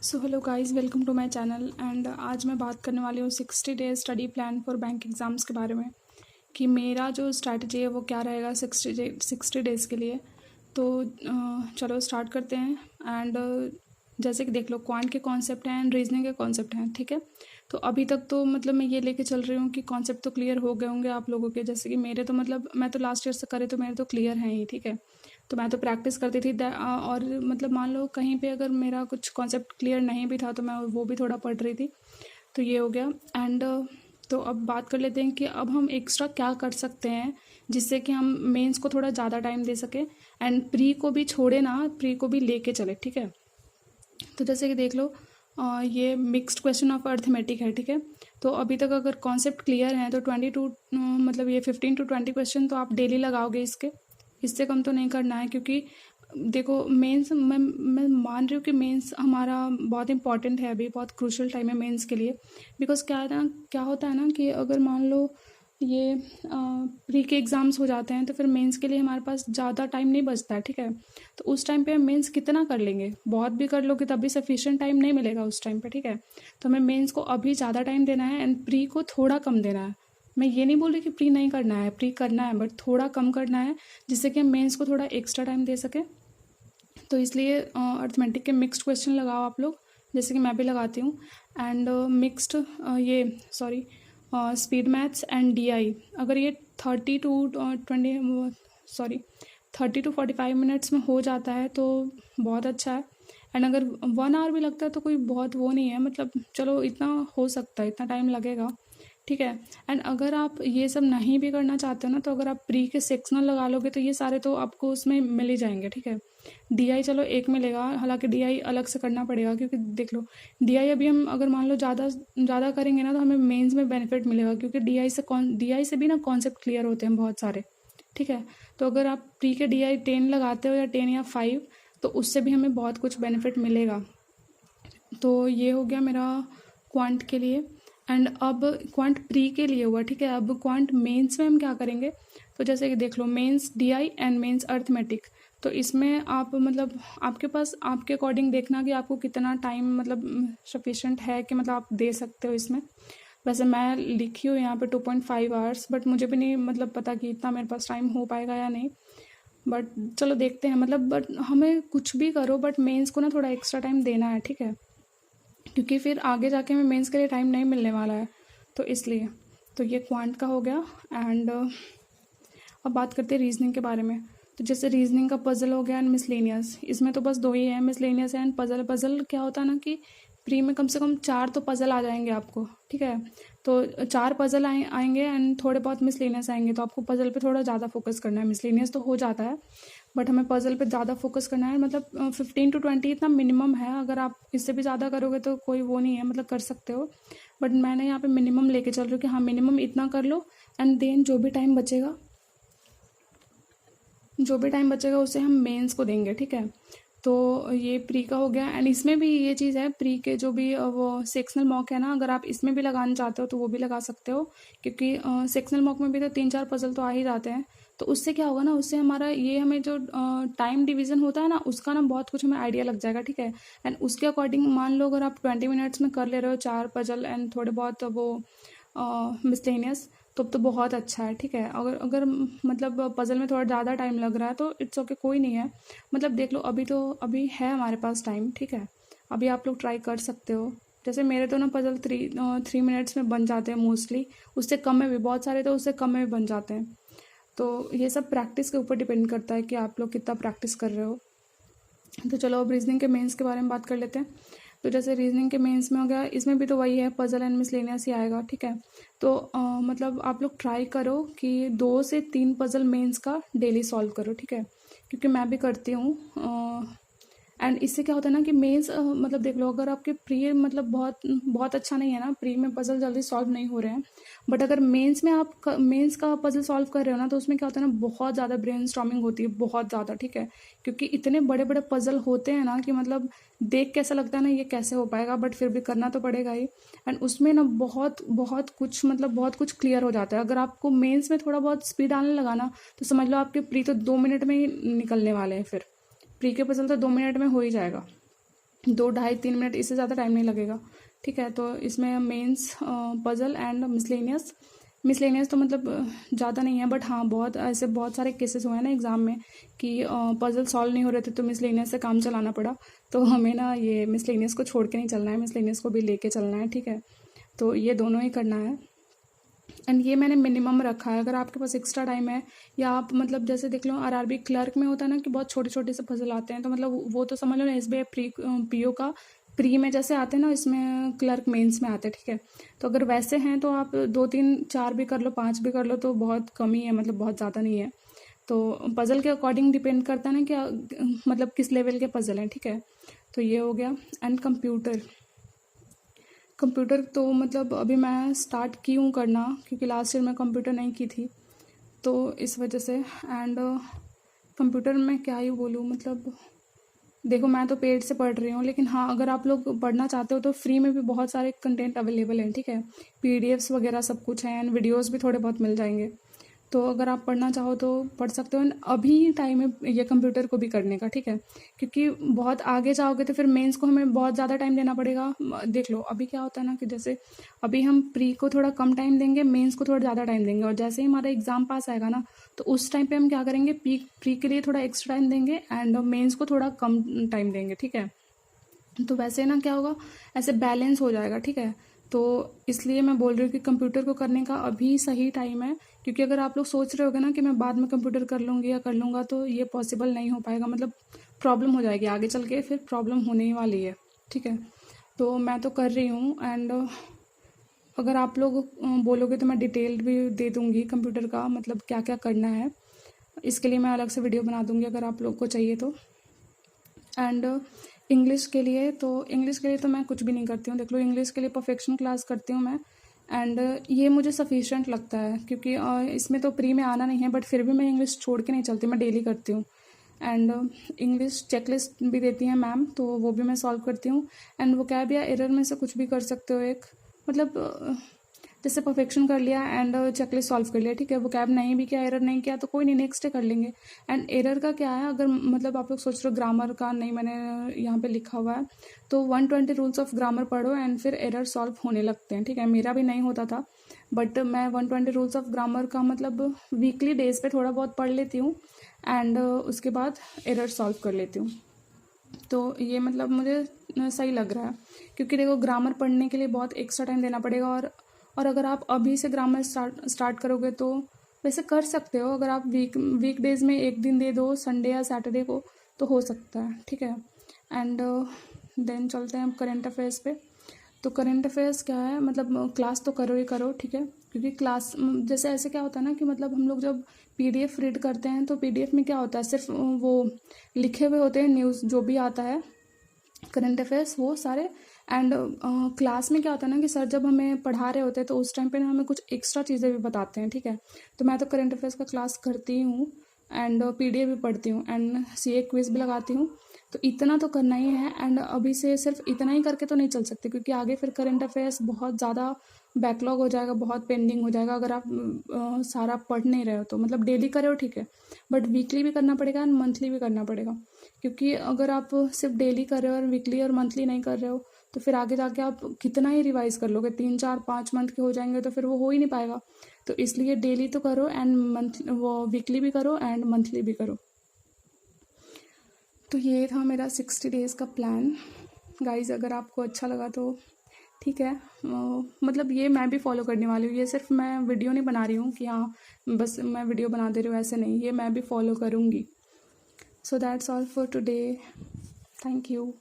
So hello guys, welcome to my channel. And आज मैं बात करने वाली हूँ 60 days study plan for bank exams के बारे में कि मेरा जो स्ट्रैटेजी है वो क्या रहेगा 60 डेज़ के लिए। तो चलो स्टार्ट करते हैं। एंड जैसे कि देख लो, क्वांट के कॉन्सेप्ट हैं एंड रीजनिंग के कॉन्सेप्ट हैं, ठीक है। तो अभी तक तो मतलब मैं ये लेके चल रही हूँ कि कॉन्सेप्ट तो क्लियर हो गए होंगे आप लोगों के, जैसे कि मेरे तो मतलब मैं तो लास्ट ईयर से करे तो मेरे तो क्लियर हैं ही, ठीक है। तो मैं तो प्रैक्टिस करती थी और मतलब मान लो कहीं पे अगर मेरा कुछ कॉन्सेप्ट क्लियर नहीं भी था तो मैं वो भी थोड़ा पढ़ रही थी। तो ये हो गया। एंड तो अब बात कर लेते हैं कि अब हम एक्स्ट्रा क्या कर सकते हैं जिससे कि हम मेंस को थोड़ा ज़्यादा टाइम दे सकें एंड प्री को भी छोड़े ना, प्री को भी लेके चले, ठीक है। तो जैसे कि देख लो, ये मिक्स्ड क्वेश्चन ऑफ अर्थमेटिक है, ठीक है। तो अभी तक अगर कॉन्सेप्ट क्लियर है तो 22 मतलब ये 15 to 20 क्वेश्चन तो आप डेली लगाओगे इसके, इससे कम तो नहीं करना है। क्योंकि देखो मेंस, मैं मान रही हूँ कि मेंस हमारा बहुत इंपॉर्टेंट है, अभी बहुत क्रूशल टाइम है मेंस के लिए। बिकॉज क्या है ना, क्या होता है ना कि अगर मान लो ये प्री के एग्ज़ाम्स हो जाते हैं तो फिर मेंस के लिए हमारे पास ज़्यादा टाइम नहीं बचता है, ठीक है। तो उस टाइम पे हम मेंस कितना कर लेंगे, बहुत भी कर लोगे तब भी सफिशिएंट टाइम नहीं मिलेगा उस टाइम पे, ठीक है। तो हमें मेंस को अभी ज़्यादा टाइम देना है एंड प्री को थोड़ा कम देना है। मैं ये नहीं बोल रही कि प्री नहीं करना है, प्री करना है बट थोड़ा कम करना है, जिससे कि हम मेंस को थोड़ा एक्स्ट्रा टाइम दे सकें। तो इसलिए अर्थमेटिक के मिक्स्ड क्वेश्चन लगाओ आप लोग, जैसे कि मैं भी लगाती हूँ। एंड मिक्स्ड ये sorry speed maths and DI, अगर ये 30 to 45 मिनट्स में हो जाता है तो बहुत अच्छा है। एंड अगर 1 आवर भी लगता है तो कोई बहुत वो नहीं है, मतलब चलो इतना हो सकता है, इतना टाइम लगेगा, ठीक है। एंड अगर आप ये सब नहीं भी करना चाहते हो ना, तो अगर आप प्री के सेक्शनल लगा लोगे तो ये सारे तो आपको उसमें मिल ही जाएंगे, ठीक है। डीआई चलो एक मिलेगा, हालांकि डीआई अलग से करना पड़ेगा, क्योंकि देख लो डीआई अभी हम अगर मान लो ज़्यादा ज़्यादा करेंगे ना तो हमें मेंस में बेनिफिट मिलेगा, क्योंकि डीआई से भी ना कॉन्सेप्ट क्लियर होते हैं बहुत सारे, ठीक है। तो अगर आप प्री के डीआई 10 लगाते हो या 10 या 5, तो उससे भी हमें बहुत कुछ बेनिफिट मिलेगा। तो ये हो गया मेरा क्वांट के लिए। एंड अब क्वांट प्री के लिए हुआ, ठीक है। अब क्वांट मेंस में हम क्या करेंगे, तो जैसे कि देख लो mains DI and mains arithmetic. तो इसमें आप मतलब आपके पास आपके अकॉर्डिंग देखना कि आपको कितना टाइम मतलब सफिशेंट है कि मतलब आप दे सकते हो इसमें। वैसे मैं लिखी हूँ यहाँ पे 2.5 आवर्स, बट मुझे भी नहीं मतलब पता कि इतना मेरे पास टाइम हो पाएगा या नहीं। बट चलो देखते हैं, मतलब बट हमें कुछ भी करो बट मेंस को ना थोड़ा एक्स्ट्रा टाइम देना है, ठीक है। क्योंकि फिर आगे जाके हमें मेंस के लिए टाइम नहीं मिलने वाला है, तो इसलिए। तो ये क्वांट का हो गया। एंड अब बात करते हैं रीजनिंग के बारे में। तो जैसे रीजनिंग का पजल हो गया एंड मिसलेनियस, इसमें तो बस दो ही है, मिसलेनियस एंड पजल। पजल क्या होता है ना कि प्री में कम से कम 4 तो पजल आ जाएंगे आपको, ठीक है। तो 4 पजल आएंगे एंड थोड़े बहुत मिसलेनियस आएंगे, तो आपको पजल पे थोड़ा ज़्यादा फोकस करना है। मिसलेनियस तो हो जाता है बट हमें पजल पे ज़्यादा फोकस करना है। मतलब 15 to 20 इतना मिनिमम है, अगर आप इससे भी ज़्यादा करोगे तो कोई वो नहीं है, मतलब कर सकते हो। बट मैंने यहाँ पे मिनिमम लेके चल रही हूँ कि हाँ मिनिमम इतना कर लो। एंड देन जो भी टाइम बचेगा उसे हम मेंस को देंगे, ठीक है। तो ये प्री का हो गया। एंड इसमें भी ये चीज़ है, प्री के जो भी वो सेक्शनल मॉक है ना, अगर आप इसमें भी लगाना चाहते हो तो वो भी लगा सकते हो, क्योंकि सेक्शनल मॉक में भी तो 3-4 पजल तो आ ही जाते हैं। तो उससे क्या होगा ना, उससे हमारा ये हमें जो टाइम डिवीज़न होता है ना उसका ना बहुत कुछ हमें आइडिया लग जाएगा, ठीक है। एंड उसके अकॉर्डिंग मान लो अगर आप 20 मिनट्स में कर ले रहे हो 4 पजल एंड थोड़े बहुत वो मिसलेनियस, तो बहुत अच्छा है, ठीक है। अगर अगर मतलब पजल में थोड़ा ज़्यादा टाइम लग रहा है तो इट्स ओके, कोई नहीं है। मतलब देख लो अभी है हमारे पास टाइम, ठीक है। अभी आप लोग ट्राई कर सकते हो। जैसे मेरे तो ना पजल 3 मिनट्स में बन जाते हैं मोस्टली, उससे कम में भी बहुत सारे तो उससे कम में भी बन जाते हैं। तो ये सब प्रैक्टिस के ऊपर डिपेंड करता है कि आप लोग कितना प्रैक्टिस कर रहे हो। तो चलो अब रीजनिंग के मेंस के बारे में बात कर लेते हैं। तो जैसे रीजनिंग के मेंस में हो गया, इसमें भी तो वही है, पजल एंड मिसलेनियस ही आएगा, ठीक है। तो मतलब आप लोग ट्राई करो कि 2 से 3 पजल मेंस का डेली सॉल्व करो, ठीक है। क्योंकि मैं भी करती हूँ। एंड इससे क्या होता है ना कि मेंस मतलब देख लो, अगर आपके प्री मतलब बहुत बहुत अच्छा नहीं है ना, प्री में पजल जल्दी सॉल्व नहीं हो रहे हैं, बट अगर मेंस में आप मेंस का पजल सॉल्व कर रहे हो ना, तो उसमें क्या होता है ना, बहुत ज़्यादा ब्रेन स्टॉर्मिंग होती है, बहुत ज़्यादा, ठीक है। क्योंकि इतने बड़े बड़े पजल होते हैं ना कि मतलब देख कैसा लगता है ना ये कैसे हो पाएगा, बट फिर भी करना तो पड़ेगा ही। एंड उसमें ना बहुत बहुत कुछ मतलब बहुत कुछ क्लियर हो जाता है। अगर आपको मेंस में थोड़ा बहुत स्पीड आने लगा ना, तो समझ लो आपके प्री तो 2 मिनट में ही निकलने वाले हैं। फिर प्री के पजल तो 2 मिनट में हो ही जाएगा। 2-2.5-3 मिनट, इससे ज़्यादा टाइम नहीं लगेगा। ठीक है, तो इसमें mains, puzzle and miscellaneous. Miscellaneous तो मतलब ज़्यादा नहीं है, बट हाँ बहुत ऐसे बहुत सारे केसेस हुए हैं ना एग्ज़ाम में कि पजल सॉल्व नहीं हो रहे थे तो मिसलेनियस से काम चलाना पड़ा। तो हमें ना ये मिसलेनियस को छोड़ के नहीं चलना है, मिसलेनियस को भी लेके चलना है। ठीक है, तो ये दोनों ही करना है। एंड ये मैंने मिनिमम रखा है। अगर आपके पास एक्स्ट्रा टाइम है या आप मतलब जैसे देख लो आरआरबी क्लर्क में होता है ना कि बहुत छोटे छोटे से पजल आते हैं, तो मतलब वो तो समझ लो ना एसबीआई पीओ का प्री में जैसे आते हैं ना, इसमें क्लर्क मेंस में आते हैं। ठीक है, तो अगर वैसे हैं तो आप 2 3 4 भी कर लो, 5 भी कर लो, तो बहुत कम ही है, मतलब बहुत ज़्यादा नहीं है। तो पजल के अकॉर्डिंग डिपेंड करता है ना कि मतलब किस लेवल के पजल हैं। ठीक है, तो ये हो गया। एंड कंप्यूटर तो मतलब अभी मैं स्टार्ट की हूँ करना, क्योंकि लास्ट ईयर मैं कंप्यूटर नहीं की थी, तो इस वजह से। एंड कंप्यूटर में क्या ही बोलूँ, मतलब देखो मैं तो पेड से पढ़ रही हूँ, लेकिन हाँ अगर आप लोग पढ़ना चाहते हो तो फ्री में भी बहुत सारे कंटेंट अवेलेबल हैं। ठीक है, पीडीएफ्स वगैरह सब कुछ है, एंड वीडियोस भी थोड़े बहुत मिल जाएंगे। तो अगर आप पढ़ना चाहो तो पढ़ सकते हो। अभी टाइम है ये कंप्यूटर को भी करने का। ठीक है, क्योंकि बहुत आगे जाओगे तो फिर मेंस को हमें बहुत ज़्यादा टाइम देना पड़ेगा। देख लो अभी क्या होता है ना कि जैसे अभी हम प्री को थोड़ा कम टाइम देंगे, मेंस को थोड़ा ज़्यादा टाइम देंगे, और जैसे ही हमारा एग्ज़ाम पास आएगा ना, तो उस टाइम पे हम क्या करेंगे, प्री के लिए थोड़ा एक्स्ट्रा टाइम देंगे एंड मेंस को थोड़ा कम टाइम देंगे। ठीक है, तो वैसे ना क्या होगा, ऐसे बैलेंस हो जाएगा। ठीक है, तो इसलिए मैं बोल रही हूँ कि कंप्यूटर को करने का अभी सही टाइम है। क्योंकि अगर आप लोग सोच रहे होगे ना कि मैं बाद में कंप्यूटर कर लूँगी या कर लूँगा, तो ये पॉसिबल नहीं हो पाएगा, मतलब प्रॉब्लम हो जाएगी आगे चल के, फिर प्रॉब्लम होने ही वाली है। ठीक है, तो मैं तो कर रही हूँ। एंड अगर आप लोग बोलोगे तो मैं डिटेल भी दे दूँगी कंप्यूटर का, मतलब क्या क्या करना है। इसके लिए मैं अलग से वीडियो बना दूँगी अगर आप लोग को चाहिए तो। एंड इंग्लिश के लिए तो मैं कुछ भी नहीं करती हूँ। देख लो इंग्लिश के लिए परफेक्शन क्लास करती हूँ मैं। एंड ये मुझे सफिशिएंट लगता है, क्योंकि इसमें तो प्री में आना नहीं है, बट फिर भी मैं इंग्लिश छोड़ के नहीं चलती, मैं डेली करती हूँ। एंड इंग्लिश चेकलिस्ट भी देती हैं मैम, तो वो भी मैं सॉल्व करती हूँ। एंड वोकैब या एरर में से कुछ भी कर सकते हो एक, मतलब जैसे परफेक्शन कर लिया एंड चेकलिस्ट सॉल्व कर लिया। ठीक है, वो कैब नहीं भी किया, एरर नहीं किया, तो कोई नहीं, नेक्स्ट डे कर लेंगे। एंड एरर का क्या है, अगर मतलब आप लोग सोच रहे हो ग्रामर का नहीं, मैंने यहाँ पे लिखा हुआ है, तो 120 रूल्स ऑफ ग्रामर पढ़ो एंड फिर एरर सॉल्व होने लगते हैं। ठीक है, मेरा भी नहीं होता था, बट मैं 120 रूल्स ऑफ ग्रामर का मतलब वीकली डेज पे थोड़ा बहुत पढ़ लेती हूँ एंड उसके बाद एरर सॉल्व कर लेती हूँ। तो ये मतलब मुझे सही लग रहा है, क्योंकि देखो ग्रामर पढ़ने के लिए बहुत एक्स्ट्रा टाइम देना पड़ेगा, और अगर आप अभी से ग्रामर स्टार्ट करोगे तो वैसे कर सकते हो। अगर आप वीक डेज में एक दिन दे दो, संडे या सैटरडे को, तो हो सकता है। ठीक है, एंड देन चलते हैं अब करेंट अफेयर्स पे। तो करेंट अफेयर्स क्या है, मतलब क्लास तो करो ही करो। ठीक है, क्योंकि क्लास जैसे ऐसे क्या होता है ना कि मतलब हम लोग जब पीडीएफ रीड करते हैं तो पीडीएफ में क्या होता है, सिर्फ वो लिखे हुए होते हैं न्यूज़ जो भी आता है, करंट अफेयर्स वो सारे। एंड क्लास में क्या होता है ना कि सर जब हमें पढ़ा रहे होते हैं तो उस टाइम पे ना हमें कुछ एक्स्ट्रा चीज़ें भी बताते हैं। ठीक है, तो मैं तो करंट अफेयर्स का क्लास करती हूँ एंड पीडीएफ भी पढ़ती हूँ एंड सीए क्विज भी लगाती हूँ। तो इतना तो करना ही है, एंड अभी से सिर्फ इतना ही करके तो नहीं चल सकते, क्योंकि आगे फिर करंट अफेयर्स बहुत ज़्यादा बैकलॉग हो जाएगा, बहुत पेंडिंग हो जाएगा अगर आप सारा पढ़ नहीं रहे हो तो। मतलब डेली करे हो ठीक है, बट वीकली भी करना पड़ेगा एंड मंथली भी करना पड़ेगा, क्योंकि अगर आप सिर्फ डेली कर रहे हो और वीकली और मंथली नहीं कर रहे हो तो फिर आगे जाके आप कितना ही रिवाइज कर लोगे, 3 4 5 मंथ के हो जाएंगे तो फिर वो हो ही नहीं पाएगा। तो इसलिए डेली तो करो एंड मंथ वो वीकली भी करो एंड मंथली भी करो। तो ये था मेरा 60 डेज़ का प्लान गाइज। अगर आपको अच्छा लगा तो ठीक है, मतलब ये मैं भी फॉलो करने वाली हूँ। ये सिर्फ मैं वीडियो नहीं बना रही हूँ कि हाँ बस मैं वीडियो बना दे रही हूँ, ऐसे नहीं, ये मैं भी फॉलो करूँगी। So that's all for today, thank you.